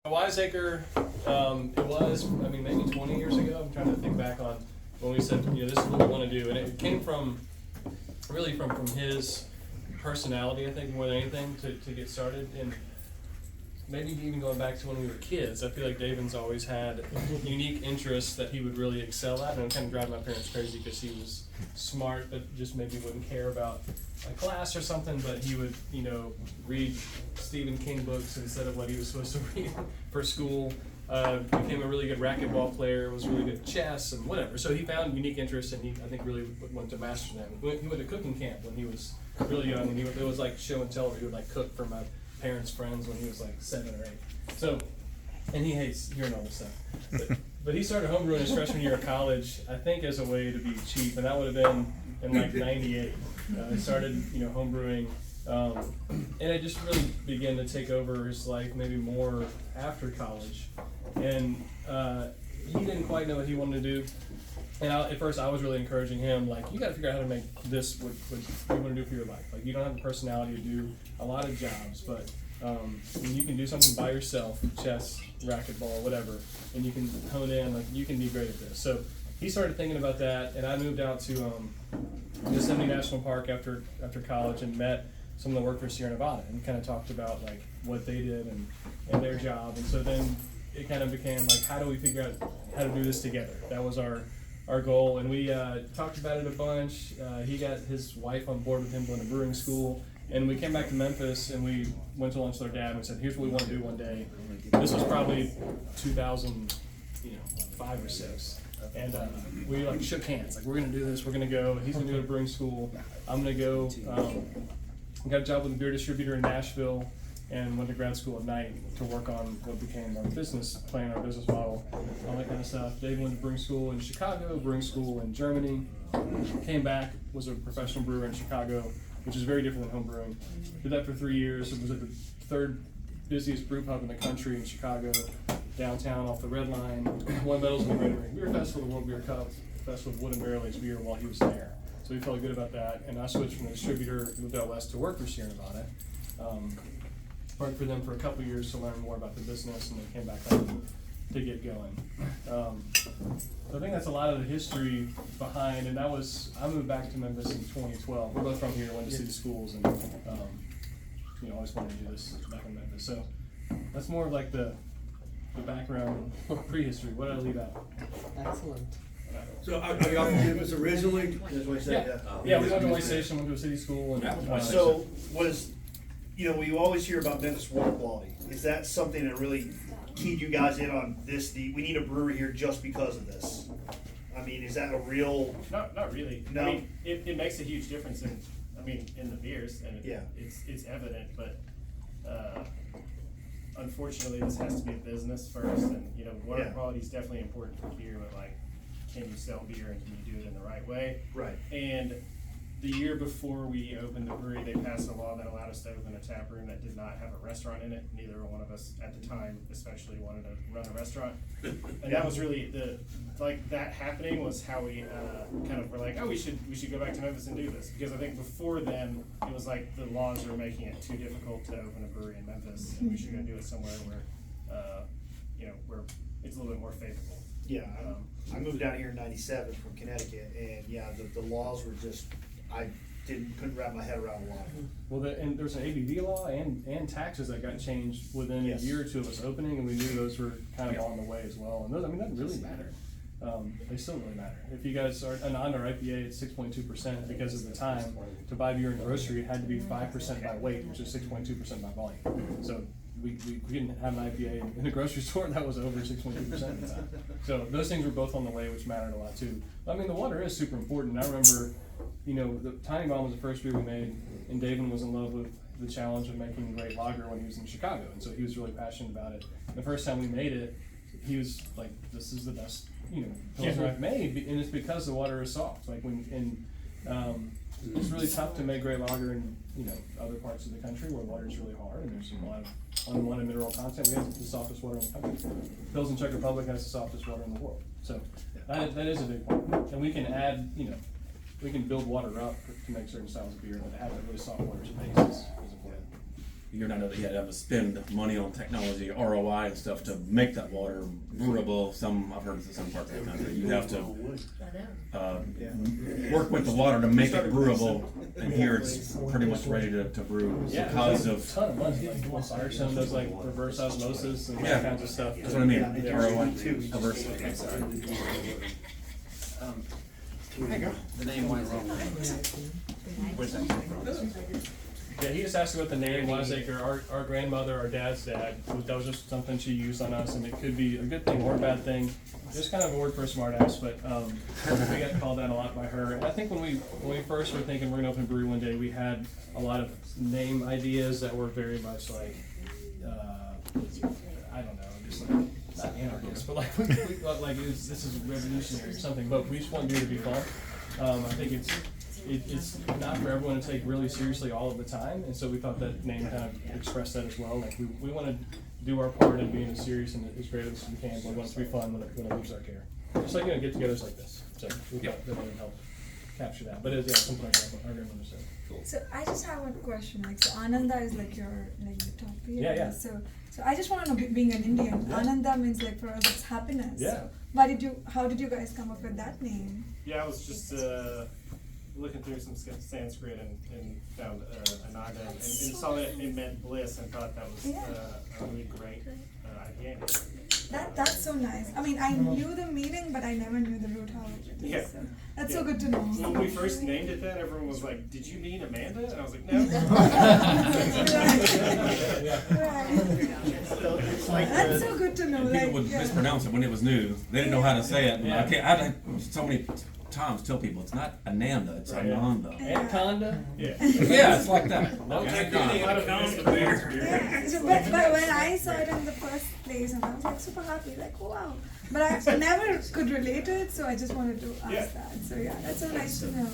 Wiseacre, it was, maybe 20 years ago. I'm trying to think back on when we said, this is what we want to do. And it came from his personality, I think, more than anything, to get started. And maybe even going back to when we were kids, I feel like Davin's always had unique interests that he would really excel at. And it kind of drive my parents crazy because he was smart, but just maybe wouldn't care about a class or something, but he would, read Stephen King books instead of what he was supposed to read for school. Became a really good racquetball player, was really good at chess and whatever. So he found unique interests, and he, I think, really went to master them. He went to cooking camp when he was really young, and it was like show and tell where he would cook for my parents' friends when he was 7 or 8. So, and he hates hearing all this stuff. But he started homebrewing his freshman year of college, I think, as a way to be cheap, and that would have been in '98. He started, homebrewing, and it just really began to take over his life, maybe more after college. And he didn't quite know what he wanted to do. And at first, I was really encouraging him, you got to figure out how to make this what you want to do for your life. You don't have the personality to do a lot of jobs, but when you can do something by yourself, chess, racquetball, whatever, and you can hone in, you can be great at this. So he started thinking about that, and I moved out to Yosemite National Park after college and met some of the workers here in Nevada and kind of talked about what they did and their job. And so then it kind of became how do we figure out how to do this together? That was our goal, and we talked about it a bunch. He got his wife on board with him going to brewing school, and we came back to Memphis and we went to lunch with our dad and we said, here's what we want to do one day. This was probably 2005 or 6. And we shook hands, we're gonna do this, we're gonna go, he's gonna go to brewing school, I'm gonna go, got a job with a beer distributor in Nashville and went to grad school at night to work on what became our business plan, our business model, all that kind of stuff. Dave went to brewing school in Chicago, brewing school in Germany, came back, was a professional brewer in Chicago, which is very different than home brewing. Did that for 3 years. It was at the third busiest brew pub in the country in Chicago, downtown off the Red Line. Won medals in the Great American Beer Festival, the World Beer Cup, Festival of Wood and Barrel Aged Beer while he was there. So we felt good about that. And I switched from the distributor, moved out west to work for Sierra Nevada. Worked for them for a couple years to learn more about the business, and then came back home to get going. So I think that's a lot of the history behind, and I moved back to Memphis in 2012. We're both from here, went to city schools, and always wanted to do this back in Memphis. So that's more of the background, prehistory. What did I leave out? Excellent. So are you off campus originally? That's what I said. Yeah, we went to White Station, went to a city school, and So we always hear about Memphis water quality. Is that something that really keyed you guys in on this? We need a brewery here just because of this. Is that a real? Not really. No. It makes a huge difference in the beers, and Yeah. it's evident. But unfortunately, this has to be a business first, and water Yeah. quality is definitely important for beer. But can you sell beer and can you do it in the right way? Right. And the year before we opened the brewery, they passed a law that allowed us to open a tap room that did not have a restaurant in it. Neither one of us at the time especially wanted to run a restaurant. And that was really that happening was how we kind of were we should go back to Memphis and do this. Because I think before then, it was the laws were making it too difficult to open a brewery in Memphis, and we should go do it somewhere where, where it's a little bit more favorable. Yeah. I moved down here in '97 from Connecticut, and the laws were just, I couldn't wrap my head around a lot. Well, and there's an ABV law and taxes that got changed within Yes. a year or two of us opening, and we knew those were kind of on the way as well. And those, that really matter. They still really matter. If you guys are an under IPA, it's 6.2% because at the time to buy beer in the grocery, it had to be 5% by weight, which is 6.2% by volume. So we didn't have an IPA in the grocery store that was over 6.2% at the time. So those things were both on the way, which mattered a lot too. The water is super important. I remember, the Tiny Bomb was the first beer we made, and Davin was in love with the challenge of making great lager when he was in Chicago, and so he was really passionate about it. The first time we made it, he was like, "This is the best, Pilsner I've made," and it's because the water is soft. It's really tough to make great lager in other parts of the country where water is really hard and there's a lot of unwanted mineral content. We have the softest water in the country. Pills in Czech Republic has the softest water in the world. So that is a big point. And we can add, we can build water up to make certain styles of beer, but having a really soft water base is important. you're not you have to spend money on technology, ROI and stuff to make that water brewable. I've heard in some parts of the country, you have to work with the water to make it brewable, and here it's pretty much ready to brew because of. A ton of money, like Firestone does like reverse osmosis and that kinds of stuff. That's what I mean. Yeah. ROI, reverse. Okay, sorry. The name Wiseacre. Where's that come from? Yeah, he just asked about the name Wiseacre. Our grandmother, our dad's dad, that was just something she used on us, and it could be a good thing or a bad thing. Just kind of a word for a smart ass, but we got called out a lot by her. And I think when we first were thinking we're gonna open a brewery one day, we had a lot of name ideas that were very much like, I don't know, just like not anarchist, but like we thought like this is revolutionary or something. But we just want beer to be fun. I think it's not for everyone to take really seriously all of the time, and so we thought that name kind of expressed that as well. Like we want to do our part in being as serious and as great as we can, but we want it to be fun when it leaves our care. Just like get-togethers like this. So we thought that would help capture that. But it's something like our grandmother said. Cool. So I just have one question. Like, so Ananda is like your the top beer. Yeah. So I just want to know, being an Indian, Ananda means like for us it's happiness. Yeah. So how did you guys come up with that name? Yeah, I was just looking through some Sanskrit and found Ananda and saw that it meant bliss and thought that was a really great idea. That's so nice. I mean, I knew the meaning, but I never knew the root how it is. Yeah. So that's so good to know. When we first named it that, everyone was like, "Did you mean Amanda?" And I was like, "No." It's like That's so good to know. And people Like, would yeah. mispronounce it when it was new. They didn't know how to say it. And Yeah. I had so many times tell people it's not Ananda, it's Right. Ananda. Anaconda? Yeah. Yeah, it's like that. No, A lot of misconceptions. Yeah, so, but when I saw it in the first place, and I was like super happy, like wow. But I never could relate to it, so I just wanted to ask that. So yeah, that's so nice to know.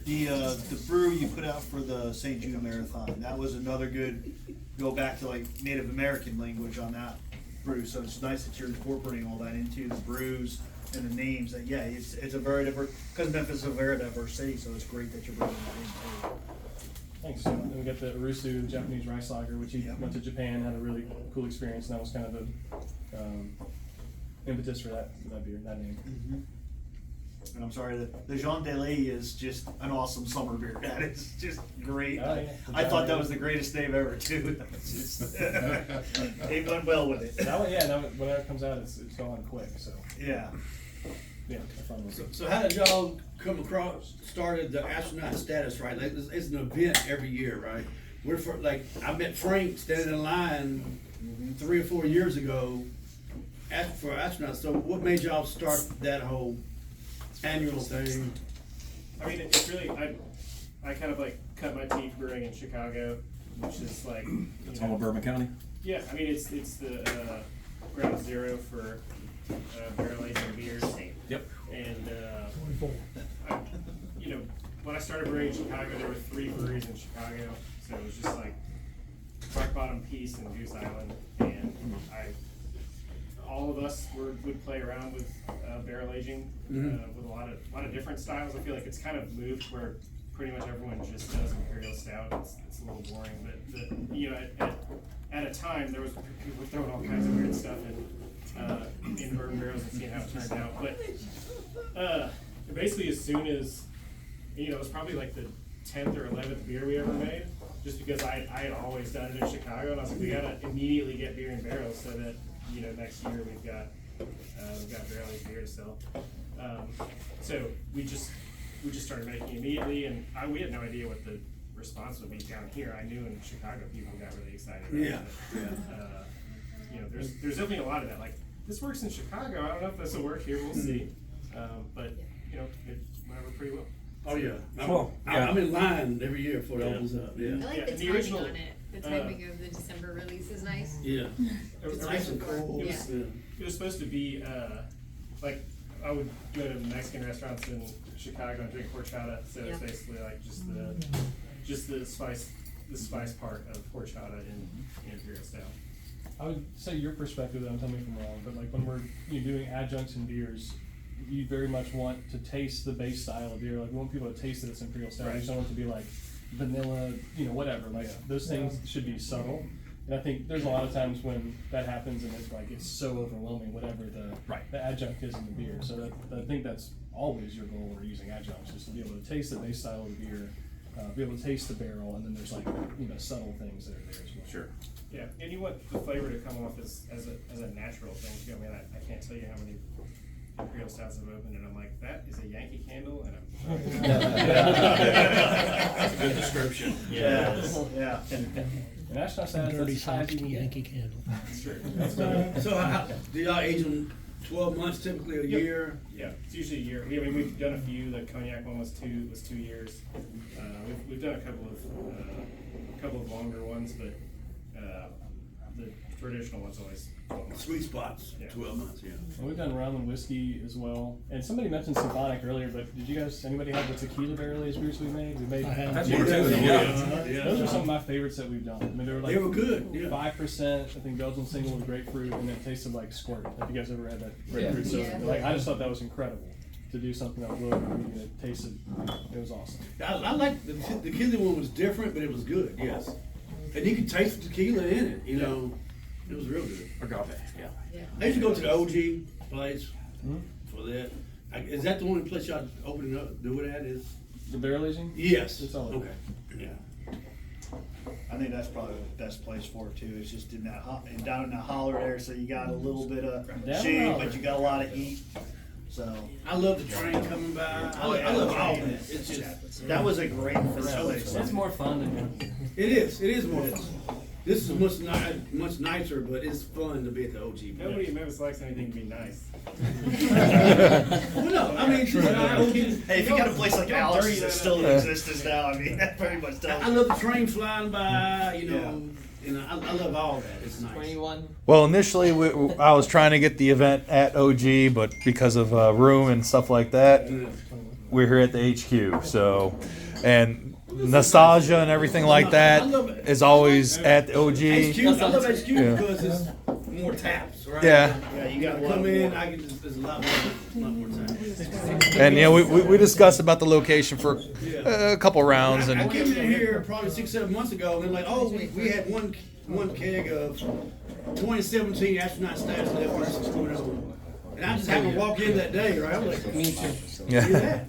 The brew you put out for the St. Jude Marathon, that was another good, go back to like Native American language on that brew, so it's nice that you're incorporating all that into the brews and the names, that, yeah, it's a very diverse, because Memphis is a very diverse city, so it's great that you're bringing that in. Thanks. And we got the Urusu, the Japanese rice lager, which he went to Japan, had a really cool experience, and that was kind of the impetus for that beer, that name. Mm-hmm. And I'm sorry, the Jean Delay is just an awesome summer beer. That is just great. Oh, yeah. I thought that was the greatest name ever too. It's just, they went well with it. That one, when that comes out, it's going quick. So Yeah. yeah, I found it. So how did y'all started the astronaut status, right? Like it's an event every year, right? I met Frank standing in line 3 or 4 years ago for astronauts. So what made y'all start that whole annual thing? I mean, it's really I kind of like cut my teeth brewing in Chicago, which is like It's all of Bourbon County. yeah. I mean, it's the ground zero for barrel aging beers. Yep. And when I started brewing in Chicago, there were 3 breweries in Chicago, so it was just like Rock Bottom, Peace, and Goose Island, and all of us would play around with barrel aging with a lot of different styles. I feel like it's kind of moved where pretty much everyone just does imperial stout. It's a little boring, but at a time there was people were throwing all kinds of weird stuff in bourbon barrels and seeing how it turned out. But basically, as soon as it was probably like the 10th or 11th beer we ever made, just because I had always done it in Chicago, and I was like, we gotta immediately get beer in barrels so that next year we've got barrel aged beer to sell. So we just started making it immediately, and we had no idea what the response would be down here. I knew in Chicago people got really excited about it. There's definitely a lot of that. Like, this works in Chicago. I don't know if this will work here. We'll see. But it went over pretty well. Oh yeah. Yeah. I'm in line every year before it opens up. I Yeah. like Yeah, the and the timing original, on it. The timing of the December release is nice. Yeah. It's nice and cold. Yeah. It was supposed to be like I would go to Mexican restaurants in Chicago and drink horchata. So it's basically like just the spice part of horchata in imperial stout. I would say your perspective, though, and tell me if I'm wrong, but like when we're doing adjuncts and beers, you very much want to taste the base style of beer. Like we want people to taste that it's imperial stout. You just don't want it to be like vanilla, whatever. Like those things should be subtle. And I think there's a lot of times when that happens and it's so overwhelming, whatever the adjunct is in the beer. So I think that's always your goal when you're using adjuncts, is to be able to taste the base style of the beer, be able to taste the barrel, and then there's subtle things that are there as well. Sure. Yeah, and you want the flavor to come off as a natural thing too. I mean, I can't tell you how many Imperial Stouts I've opened and I'm like, that is a Yankee Candle, and I'm That's a good description. Yes, yeah. And Ashton says Dirty that's socks to Yankee Candle. That's true. That's good. So do y'all age them 12 months, typically a year? Yeah, it's usually a year. I mean, we've done a few. The cognac one was 2 years. We've done a couple of longer ones, but the traditional one's always 12 months. Sweet spots, Yeah. 12 months, yeah. And we've done rum and whiskey as well. And somebody mentioned Symphonic earlier, but did you guys, anybody have the tequila barrel aged beers we made? I have. That's one or two. Yeah. Those are some of my favorites that we've done. I mean, they were They were good, yeah. 5%, I think Belgian single with grapefruit, and it tasted like squirt. Have you guys ever had that grapefruit soda? Yeah. Like, I just thought that was incredible to do something that was really good. It tasted, it was awesome. I like the tequila one was different, but it was good, yes. And you could taste the tequila in it, you know. It was real good. Agave, yeah. I used to go to the OG place for that. Is that the only place y'all open it up, do it at? Is? The barrel aging? Yes. It's all Okay. Yeah. I think that's probably the best place for it too. It's just in that and down in the holler there, so you got a little bit of Down shade, the holler. but you got a lot of heat. So I love the train coming by. I love all that. It's just, that was a great place. It's more fun than it is more fun. This is much nicer, but it's fun to be at the OG. Nobody in Memphis likes anything to be nice. Well, no, I mean, Hey, if you got a place like Alice's that's still in existence now, I mean, that pretty much tells I you. love the train flying by, you know. I love all that. It's nice. 21. Well, initially I was trying to get the event at OG, but because of room and stuff like that, we're here at the HQ. So, and nostalgia and everything like that is always at the OG. HQ, I love HQ Yeah. because it's more taps, right? Yeah. Yeah, you got a lot Come of in, work. I can just, there's a lot more taps. And we discussed about the location for a couple rounds, I and came in here probably 6-7 months ago, and they're like, oh, we had one keg of 2017 astronaut status left, and this is coming over. And I just happened to walk in that day, right? I'm like, Me too. yeah.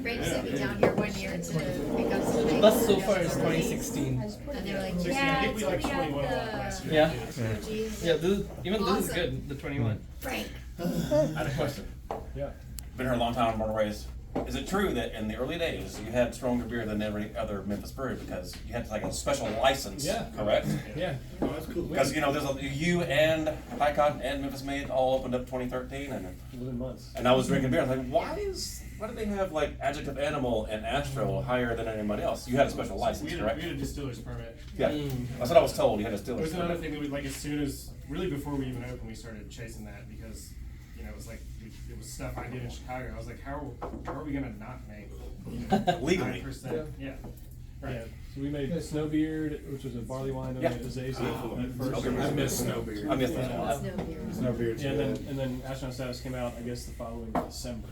Brady sent me down here one year to pick up some things. Best so far is 2016. And they were like, 16, I yeah, think we it's like already 21 at last the. year. Yeah. OGs. Yeah, this is Awesome. good, the 21. Frank. I had a question. Yeah. Been here a long time, born and raised. Is it true that in the early days you had stronger beer than every other Memphis brewery because you had like a special license? Yeah. Correct. Yeah. oh, that's cool. Because there's you and High Cotton and Memphis Made all opened up 2013, Within months. and I was drinking beer. I was like, why do they have like Adjective Animal and Astro higher than anybody else? You had a special We license, had correct? a distiller's permit. Yeah, that's what I was told. You had a It still. was another thing that we like as soon as really before we even opened, we started chasing that because it was like it was stuff I did in Chicago. I was like, how are we gonna not make Legally. 9%? Yeah. Right. Yeah. So we made Snowbeard, which was a barley wine, and Yeah. we made Azazel at first. Okay. I missed Snowbeard. I missed that It's one. no beer. Yeah, and then Astronaut Status came out, I guess, the following December.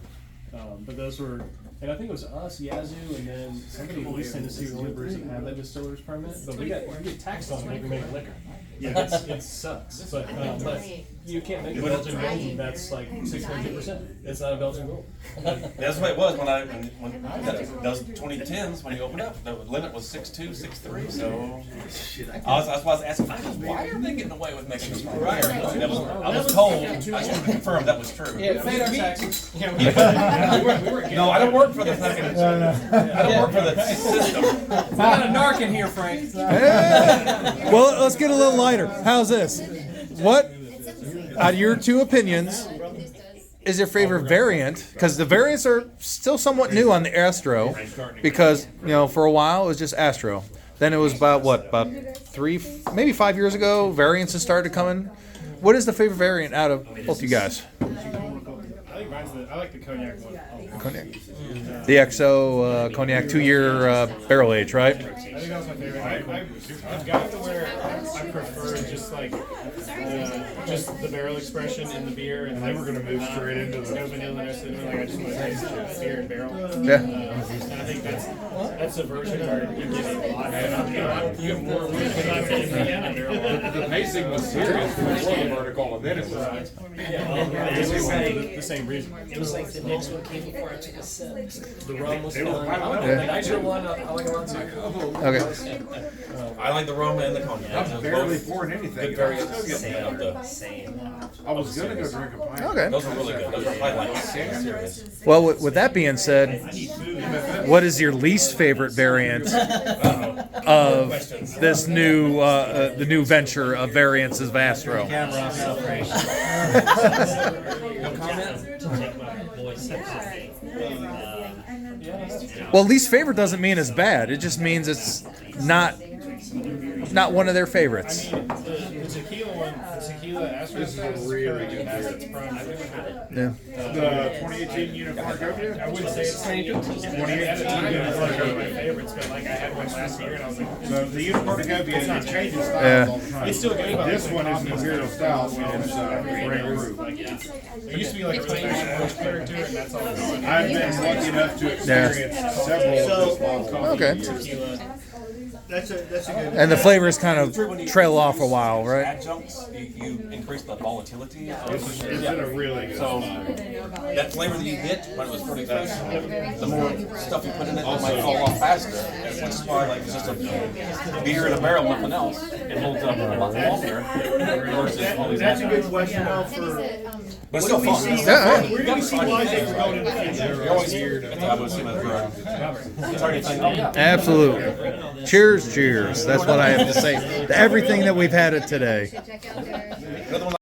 But those were, and I think it was us, Yazoo, and then somebody in East Tennessee were the only breweries that have that distiller's permit. But we get taxed on it when we make liquor. Yeah, it sucks. But you can't make a Belgian Gold that's like 6.2%. It's not a Belgian Gold. That's the way it was when those 2010s when you opened up. The limit was 6.2, 6.3. So that's why I was asking, why are they getting away with making this wrong? Right. I was told. I just wanted to confirm that was true. Yeah, Paid our taxes. No, I don't work for the fucking. I don't work for the system. We got a narc in here, Frank. Well, let's get a little lighter. How's this? What, out of your two opinions, is your favorite variant? Because the variants are still somewhat new on the Astro. Because, for a while it was just Astro. Then it was about 3, maybe 5 years ago, variants have started coming. What is the favorite variant out of both you guys? I think mine's I like the cognac one. Cognac. The XO cognac 2-year barrel age, right? I think that was my favorite. I've gotten to where I prefer just the barrel expression in the beer, and like we're gonna move straight into the no vanilla, no cinnamon. Like I just want to taste the beer and barrel. Yeah. And I think that's a version where you get a lot. You get more room than I'm getting in the barrel. The pacing was serious for the one vertical, and then it was. The same reason. It was like the next one came before I took a sip. The rum was fun. I I like Yeah. the nitro one. I like a lot too. Okay. I like the rum and the cognac. I'm barely pouring anything. Good variants of the. I was gonna go drink a pint. Okay. Those are really good. Those are probably like serious. Well, with that being said, what is your least favorite variant of this new the new venture of variants of Astro? No comment? Well, least favorite doesn't mean it's bad. It just means it's not one of their favorites. The tequila one, the tequila Astro This is a really good has beer. its prime. I've never had it. Yeah. The 2018 Unicorn Gopia? I wouldn't say it's 2018 at a time. It's one of my favorites, but like I had one last year and I was like, So the Unicorn Gopia, it changes styles Yeah. all the time. it's still good. But This like one is coffee an imperial style, and it's Brewer. Like, yeah. It used to be like a really nice character, and that's all it's on. I've been lucky enough to experience several of this long coffee Okay. years. Tequila. That's a good. And the flavors kind of trail off a while, right? Adjuncts, you increase the volatility. It's in a really good So spot. that flavor that you get when it was pretty fresh, the more stuff you put in it, it might fall off faster. Which is why like it's just a beer in a barrel, nothing else. It holds up a lot longer versus all these That's a good adjuncts. question though for. But it's still fun. Yeah. Where do we see Wiseacre going in the future? You're always here. I would assume it's already thinking. Absolutely. Cheers, cheers. That's what I have to say. Everything that we've had it today. Check out their. Another one